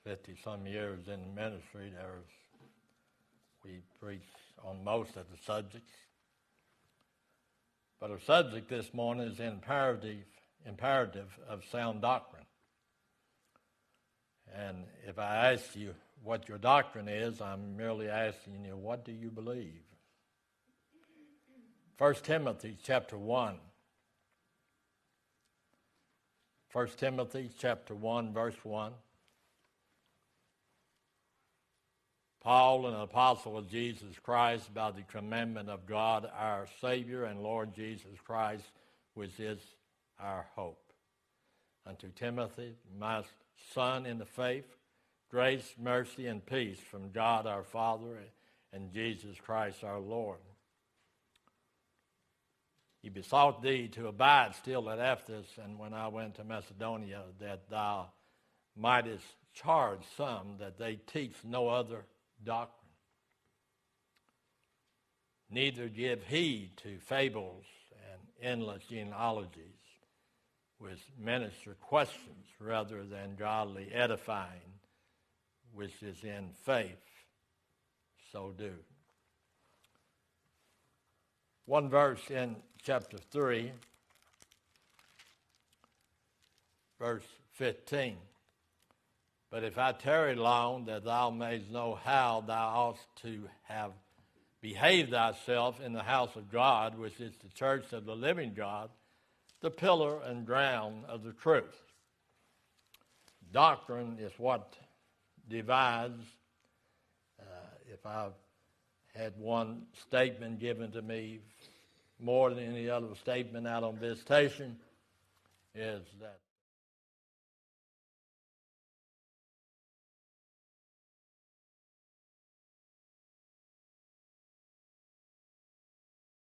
50-some years in the ministry, we preach on most of the subjects. But our subject this morning is imperative of sound doctrine. And if I ask you what your doctrine is, I'm merely asking you, what do you believe? 1 Timothy chapter 1. 1 Timothy chapter 1, verse 1. Paul, an apostle of Jesus Christ, by the commandment of God, our Savior and Lord Jesus Christ, which is our hope. Unto Timothy, my son in the faith, grace, mercy, and peace from God our Father and Jesus Christ our Lord. He besought thee to abide still at Ephesus, and when I went to Macedonia, that thou mightest charge some that they teach no other doctrine. Neither give heed to fables and endless genealogies, which minister questions rather than godly edifying, which is in faith. So do. One verse in chapter 3, verse 15. But if I tarry long, that thou mayest know how thou oughtest to have behaved thyself in the house of God, which is the church of the living God, the pillar and ground of the truth. Doctrine is what divides. If I've had one statement given to me more than any other statement out on visitation, is that